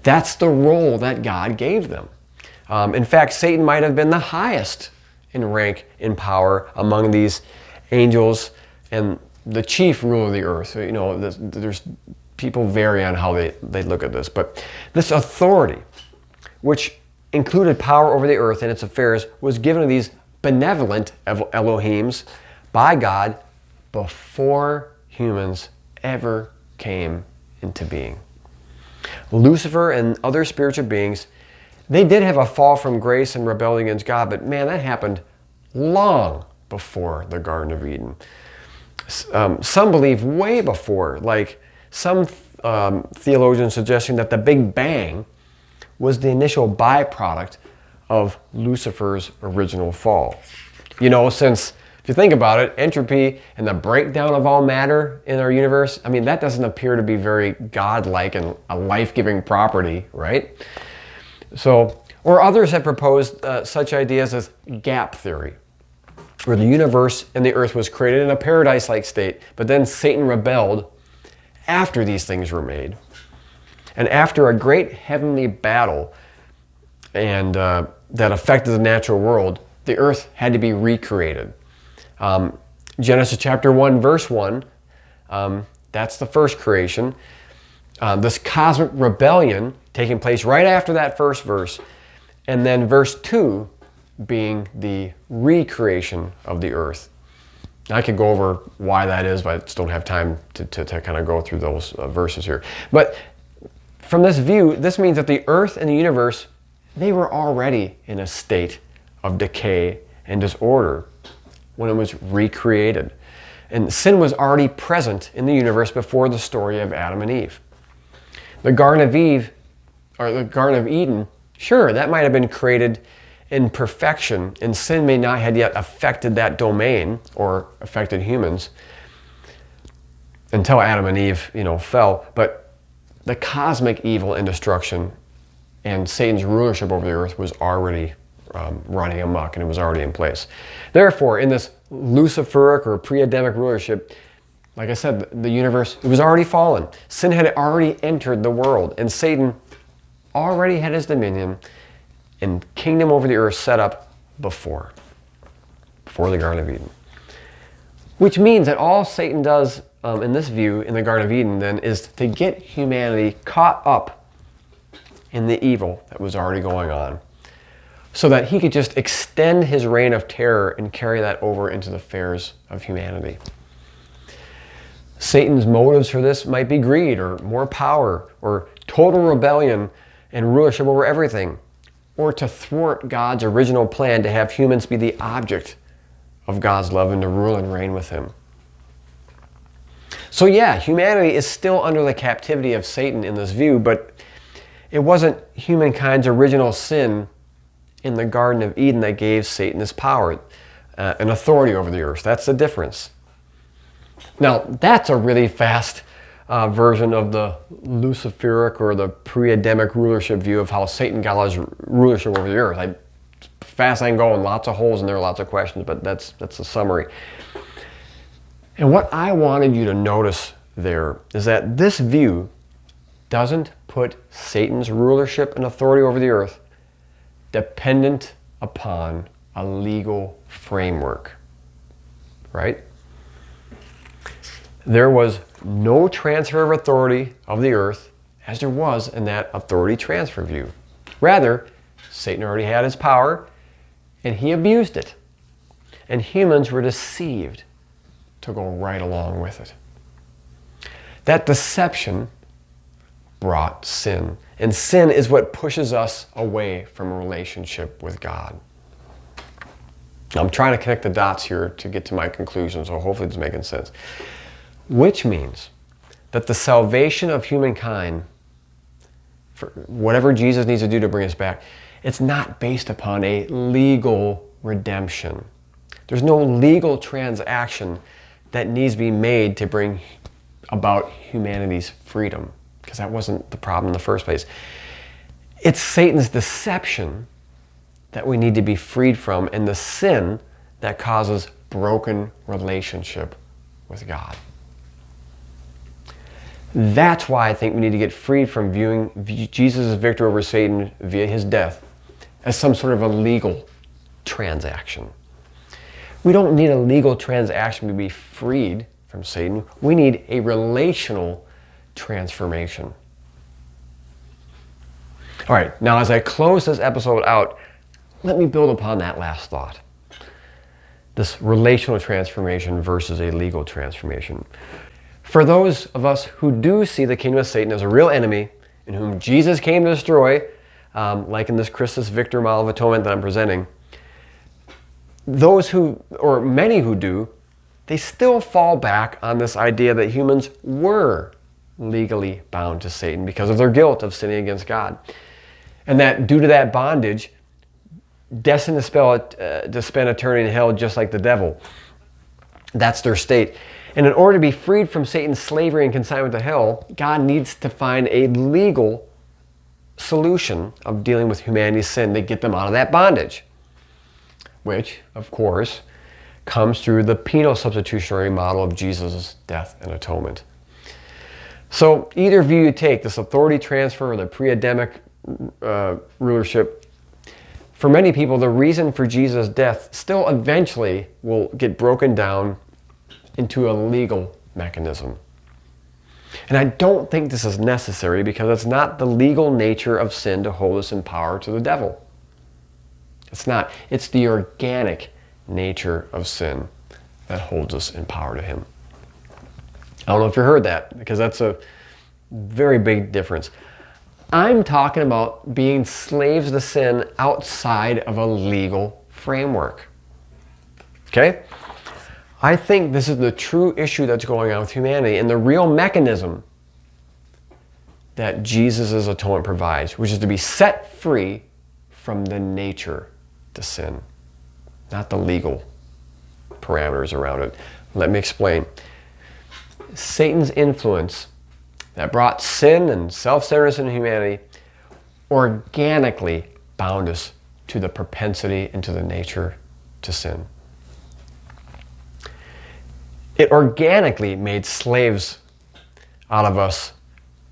That's the role that God gave them. In fact, Satan might have been the highest in rank, in power among these angels and the chief ruler of the earth. There's people vary on how they look at this, but this authority, which included power over the earth and its affairs, was given to these benevolent Elohims by God before humans ever came into being. Lucifer and other spiritual beings, they did have a fall from grace and rebellion against God, but man, that happened long before the Garden of Eden. Some believe way before, like some theologians suggesting that the Big Bang was the initial byproduct of Lucifer's original fall. Since if you think about it, entropy and the breakdown of all matter in our universe, that doesn't appear to be very godlike and a life-giving property, right? So, or others have proposed such ideas as gap theory, where the universe and the earth was created in a paradise-like state, but then Satan rebelled after these things were made. And after a great heavenly battle and that affected the natural world, the earth had to be recreated. Genesis chapter 1, verse 1, that's the first creation. This cosmic rebellion taking place right after that first verse, and then verse 2 being the recreation of the earth. I could go over why that is, but I just don't have time to kind of go through those verses here. But from this view, this means that the earth and the universe, they were already in a state of decay and disorder when it was recreated. And sin was already present in the universe before the story of Adam and Eve. The Garden of Eden, sure, that might have been created in perfection, and sin may not have yet affected that domain or affected humans until Adam and Eve, fell. But the cosmic evil and destruction and Satan's rulership over the earth was already running amok, and it was already in place. Therefore, in this Luciferic or pre-Adamic rulership, like I said, the universe, it was already fallen. Sin had already entered the world, and Satan already had his dominion and kingdom over the earth set up before the Garden of Eden. Which means that all Satan does in this view, in the Garden of Eden, then, is to get humanity caught up in the evil that was already going on, so that he could just extend his reign of terror and carry that over into the affairs of humanity. Satan's motives for this might be greed, or more power, or total rebellion and rulership over everything, or to thwart God's original plan to have humans be the object of God's love and to rule and reign with him. So yeah, humanity is still under the captivity of Satan in this view, but it wasn't humankind's original sin in the Garden of Eden that gave Satan his power and authority over the earth. That's the difference. Now, that's a really fast version of the Luciferic or the pre-Adamic rulership view of how Satan got his rulership over the earth. Fast I can go, and lots of holes in there, lots of questions, but that's the summary. And what I wanted you to notice there is that this view doesn't put Satan's rulership and authority over the earth dependent upon a legal framework, right? There was no transfer of authority of the earth as there was in that authority transfer view. Rather, Satan already had his power and he abused it. And humans were deceived to go right along with it. That deception brought sin. And sin is what pushes us away from a relationship with God. Now, I'm trying to connect the dots here to get to my conclusion, so hopefully it's making sense. Which means that the salvation of humankind, for whatever Jesus needs to do to bring us back, it's not based upon a legal redemption. There's no legal transaction that needs to be made to bring about humanity's freedom, because that wasn't the problem in the first place. It's Satan's deception that we need to be freed from, and the sin that causes broken relationship with God. That's why I think we need to get freed from viewing Jesus' victory over Satan via his death as some sort of a legal transaction. We don't need a legal transaction to be freed from Satan. We need a relational transformation. All right, now as I close this episode out, let me build upon that last thought. This relational transformation versus a legal transformation. For those of us who do see the kingdom of Satan as a real enemy in whom Jesus came to destroy, like in this Christus Victor model of atonement that I'm presenting, those who, or many who do, they still fall back on this idea that humans were legally bound to Satan because of their guilt of sinning against God. And that due to that bondage, destined to spend eternity in hell just like the devil. That's their state. And in order to be freed from Satan's slavery and consignment to hell, God needs to find a legal solution of dealing with humanity's sin to get them out of that bondage, which, of course, comes through the penal substitutionary model of Jesus' death and atonement. So either view you take, this authority transfer or the pre-Adamic rulership, for many people, the reason for Jesus' death still eventually will get broken down into a legal mechanism. And I don't think this is necessary because it's not the legal nature of sin to hold us in power to the devil. It's not. It's the organic nature of sin that holds us in power to him. I don't know if you heard that, because that's a very big difference. I'm talking about being slaves to sin outside of a legal framework. Okay? I think this is the true issue that's going on with humanity and the real mechanism that Jesus' atonement provides, which is to be set free from the nature to sin, not the legal parameters around it. Let me explain. Satan's influence that brought sin and self-centeredness in humanity organically bound us to the propensity and to the nature to sin. It organically made slaves out of us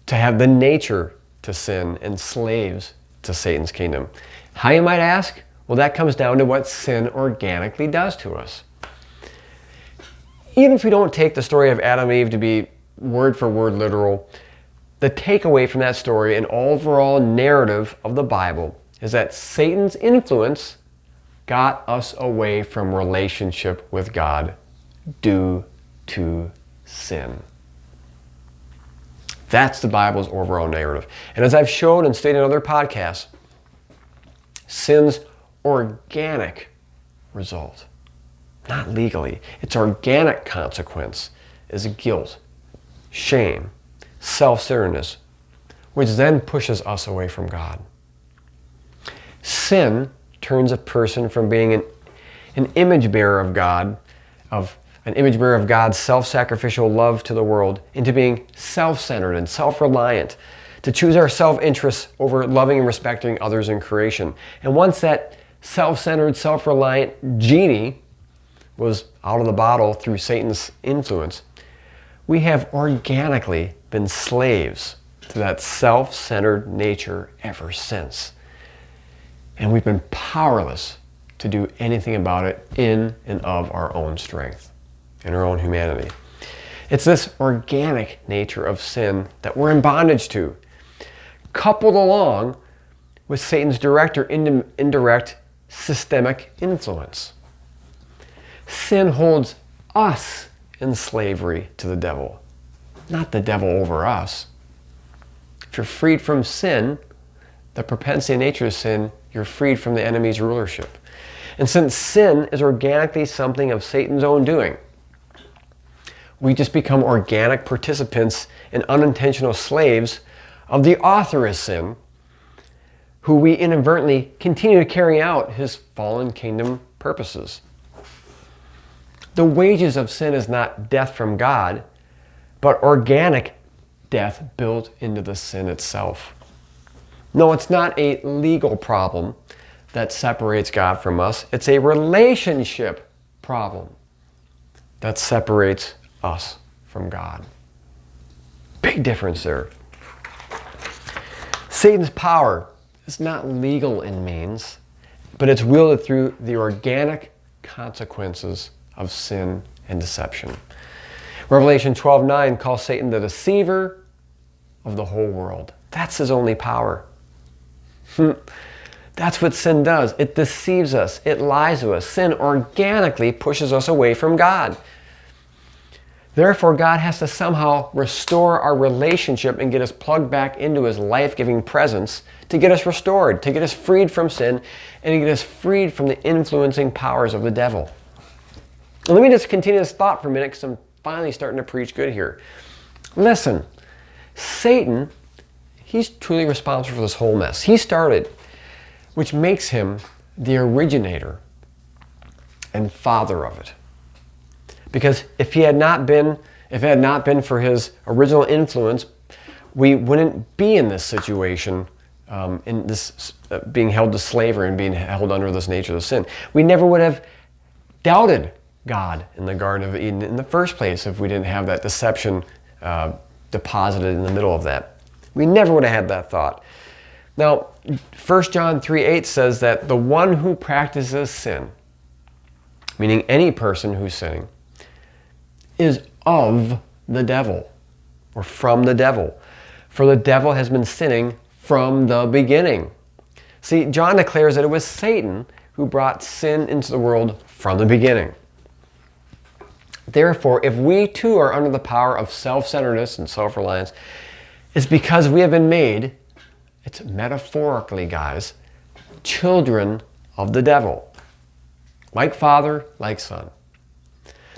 to have the nature to sin and slaves to Satan's kingdom. How, you might ask? Well, that comes down to what sin organically does to us. Even if we don't take the story of Adam and Eve to be word for word literal, the takeaway from that story and overall narrative of the Bible is that Satan's influence got us away from relationship with God due to sin. That's the Bible's overall narrative. And as I've shown and stated in other podcasts, sin's organic result, not legally, its organic consequence is guilt, shame, self-centeredness, which then pushes us away from God. Sin turns a person from being an image bearer of God, an image bearer of God's self-sacrificial love to the world, into being self-centered and self-reliant, to choose our self-interests over loving and respecting others in creation. And once that self-centered, self-reliant genie was out of the bottle through Satan's influence, we have organically been slaves to that self-centered nature ever since. And we've been powerless to do anything about it in and of our own strength, in our own humanity. It's this organic nature of sin that we're in bondage to, coupled along with Satan's direct or indirect systemic influence. Sin holds us in slavery to the devil, not the devil over us. If you're freed from sin, the propensity and nature of sin, you're freed from the enemy's rulership. And since sin is organically something of Satan's own doing, we just become organic participants and unintentional slaves of the author of sin, who we inadvertently continue to carry out his fallen kingdom purposes. The wages of sin is not death from God, but organic death built into the sin itself. No, it's not a legal problem that separates God from us. It's a relationship problem that separates us from God. Big difference there. Satan's power is not legal in means, but it's wielded through the organic consequences of sin and deception. Revelation 12:9 calls Satan the deceiver of the whole world. That's his only power. That's what sin does. It deceives us. It lies to us. Sin organically pushes us away from God. Therefore, God has to somehow restore our relationship and get us plugged back into his life-giving presence to get us restored, to get us freed from sin, and to get us freed from the influencing powers of the devil. And let me just continue this thought for a minute, because I'm finally starting to preach good here. Listen, Satan, he's truly responsible for this whole mess. He started, which makes him the originator and father of it. Because if it had not been for his original influence, we wouldn't be in this situation, in this being held to slavery and being held under this nature of sin. We never would have doubted God in the Garden of Eden in the first place if we didn't have that deception deposited in the middle of that. We never would have had that thought. Now, 1 John 3:8 says that the one who practices sin, meaning any person who's sinning, is of the devil, or from the devil. For the devil has been sinning from the beginning. See, John declares that it was Satan who brought sin into the world from the beginning. Therefore, if we too are under the power of self-centeredness and self-reliance, it's because we have been made It's metaphorically, guys, children of the devil. Like father, like son.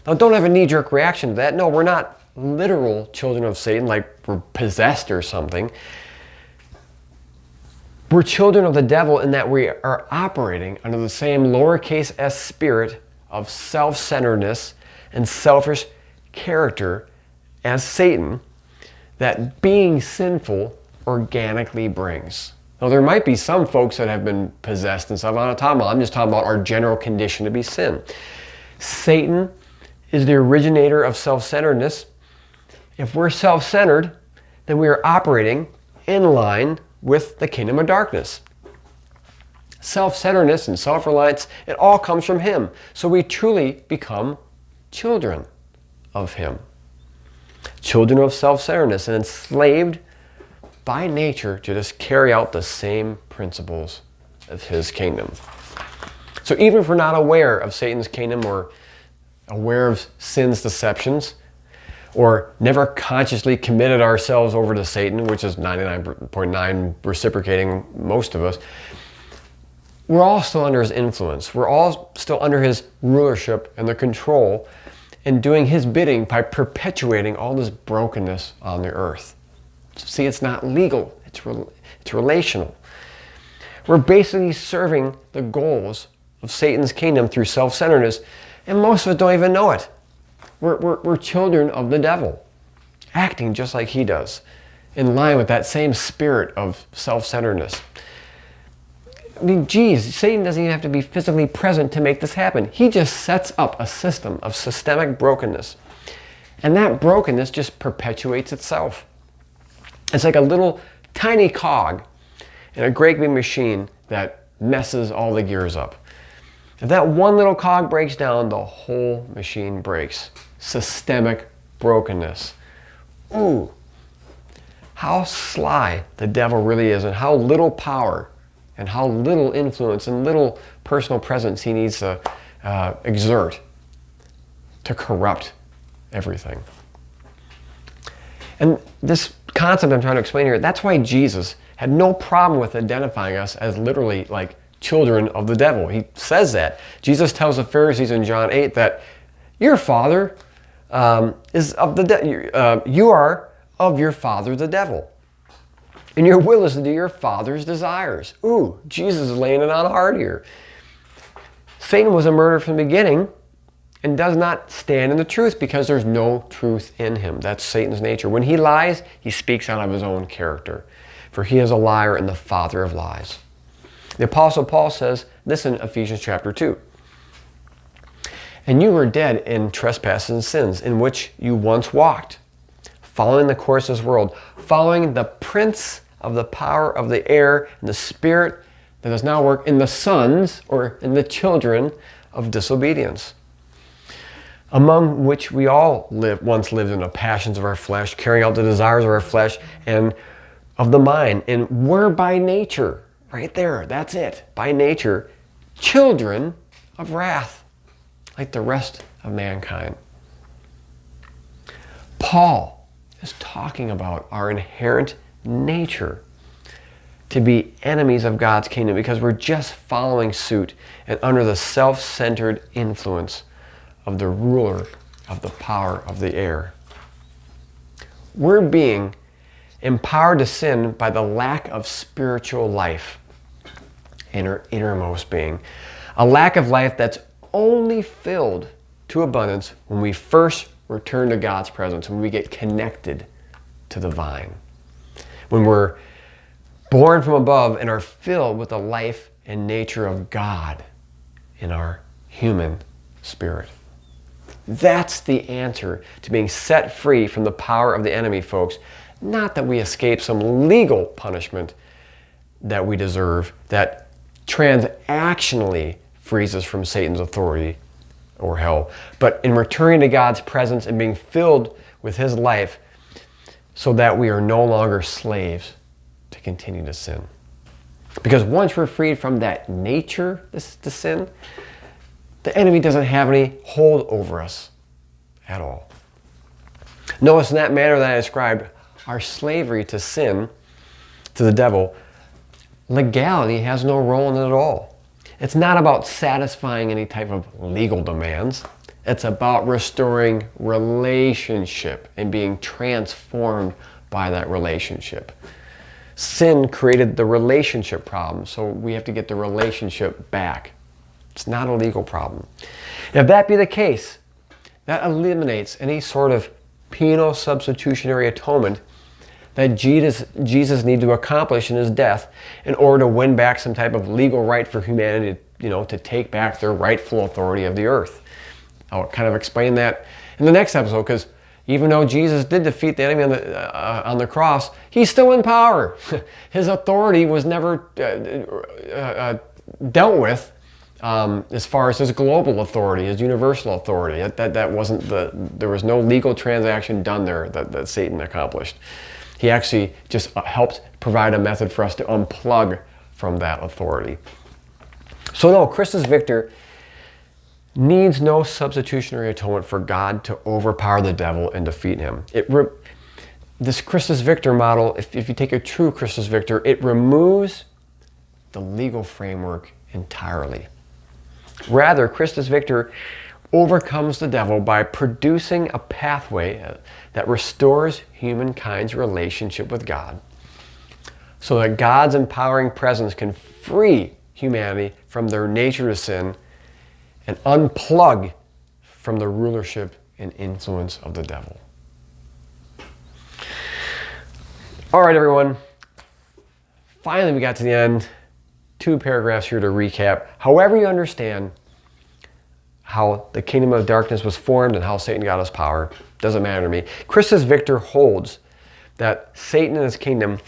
Now, don't have a knee-jerk reaction to that. No, we're not literal children of Satan, like we're possessed or something. We're children of the devil in that we are operating under the same lowercase s spirit of self-centeredness and selfish character as Satan that being sinful organically brings. Now, there might be some folks that have been possessed and stuff. I'm just talking about our general condition to be sin. Satan is the originator of self-centeredness. If we're self-centered, then we are operating in line with the kingdom of darkness. Self-centeredness and self-reliance, it all comes from him. So we truly become children of him. Children of self-centeredness and enslaved by nature to just carry out the same principles of his kingdom. So even if we're not aware of Satan's kingdom or aware of sin's deceptions, or never consciously committed ourselves over to Satan, which is 99.9 reciprocating most of us, we're all still under his influence. We're all still under his rulership and the control and doing his bidding by perpetuating all this brokenness on the earth. See, it's not legal, it's relational. We're basically serving the goals of Satan's kingdom through self-centeredness, and most of us don't even know it. We're children of the devil, acting just like he does, in line with that same spirit of self-centeredness. I mean, geez, Satan doesn't even have to be physically present to make this happen. He just sets up a system of systemic brokenness. And that brokenness just perpetuates itself. It's like a little tiny cog in a great big machine that messes all the gears up. If that one little cog breaks down, the whole machine breaks. Systemic brokenness. Ooh, how sly the devil really is, and how little power and how little influence and little personal presence he needs to exert to corrupt everything. And this concept I'm trying to explain here, that's why Jesus had no problem with identifying us as literally like children of the devil. He says that. Jesus tells the Pharisees in John 8 that your father is of the you are of your father the devil, and your will is to do your father's desires. Ooh, Jesus is laying it on hard here. Satan was a murderer from the beginning and does not stand in the truth because there's no truth in him. That's Satan's nature. When he lies, he speaks out of his own character, for he is a liar and the father of lies. The Apostle Paul says this in Ephesians chapter 2. And you were dead in trespasses and sins, in which you once walked, following the course of this world, following the prince of the power of the air and the spirit that does now work in the sons, or in the children of disobedience, among which we all once lived in the passions of our flesh, carrying out the desires of our flesh and of the mind, and were by nature, right there, that's it, by nature, children of wrath, like the rest of mankind. Paul is talking about our inherent nature to be enemies of God's kingdom because we're just following suit and under the self-centered influence of the ruler of the power of the air. We're being empowered to sin by the lack of spiritual life in our innermost being. A lack of life that's only filled to abundance when we first return to God's presence, when we get connected to the vine. When we're born from above and are filled with the life and nature of God in our human spirit. That's the answer to being set free from the power of the enemy, folks. Not that we escape some legal punishment that we deserve, that transactionally frees us from Satan's authority or hell, but in returning to God's presence and being filled with his life so that we are no longer slaves to continue to sin. Because once we're freed from that nature to sin, the enemy doesn't have any hold over us at all. Notice in that manner that I described, our slavery to sin, to the devil, legality has no role in it at all. It's not about satisfying any type of legal demands. It's about restoring relationship and being transformed by that relationship. Sin created the relationship problem, so we have to get the relationship back. It's not a legal problem. If that be the case, that eliminates any sort of penal substitutionary atonement that Jesus needed to accomplish in his death in order to win back some type of legal right for humanity, to take back their rightful authority of the earth. I'll kind of explain that in the next episode, because even though Jesus did defeat the enemy on the cross, he's still in power. His authority was never dealt with as far as his global authority, his universal authority. That wasn't there was no legal transaction done there that Satan accomplished. He actually just helped provide a method for us to unplug from that authority. So no, Christus Victor needs no substitutionary atonement for God to overpower the devil and defeat him. This Christus Victor model, if you take a true Christus Victor, it removes the legal framework entirely. Rather, Christus Victor overcomes the devil by producing a pathway that restores humankind's relationship with God, so that God's empowering presence can free humanity from their nature to sin and unplug from the rulership and influence of the devil. All right, everyone. Finally, we got to the end. 2 paragraphs here to recap. However you understand how the kingdom of darkness was formed and how Satan got his power, doesn't matter to me. Christus Victor holds that Satan and his kingdom,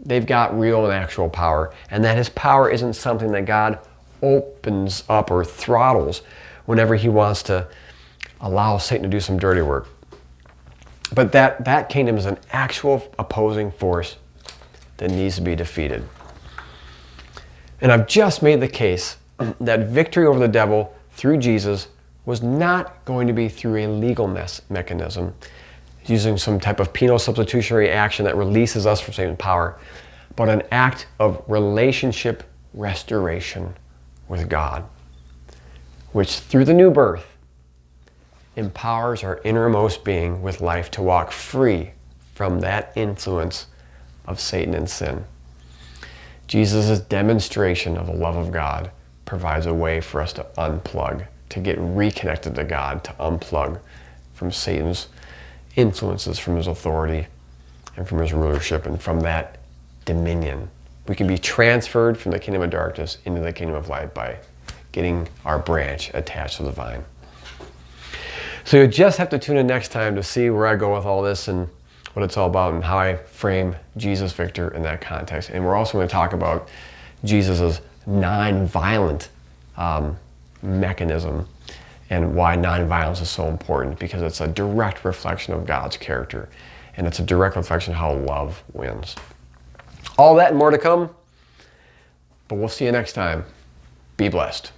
they've got real and actual power, and that his power isn't something that God opens up or throttles whenever he wants to allow Satan to do some dirty work. But that kingdom is an actual opposing force that needs to be defeated. And I've just made the case that victory over the devil through Jesus was not going to be through a legal mechanism, using some type of penal substitutionary action that releases us from Satan's power, but an act of relationship restoration with God, which through the new birth empowers our innermost being with life to walk free from that influence of Satan and sin. Jesus' demonstration of the love of God provides a way for us to unplug, to get reconnected to God, to unplug from Satan's influences, from his authority, and from his rulership, and from that dominion. We can be transferred from the kingdom of darkness into the kingdom of light by getting our branch attached to the vine. So you just have to tune in next time to see where I go with all this and what it's all about and how I frame Jesus Victor in that context. And we're also going to talk about Jesus' non-violent mechanism and why non-violence is so important, because it's a direct reflection of God's character, and it's a direct reflection of how love wins. All that and more to come, but we'll see you next time. Be blessed.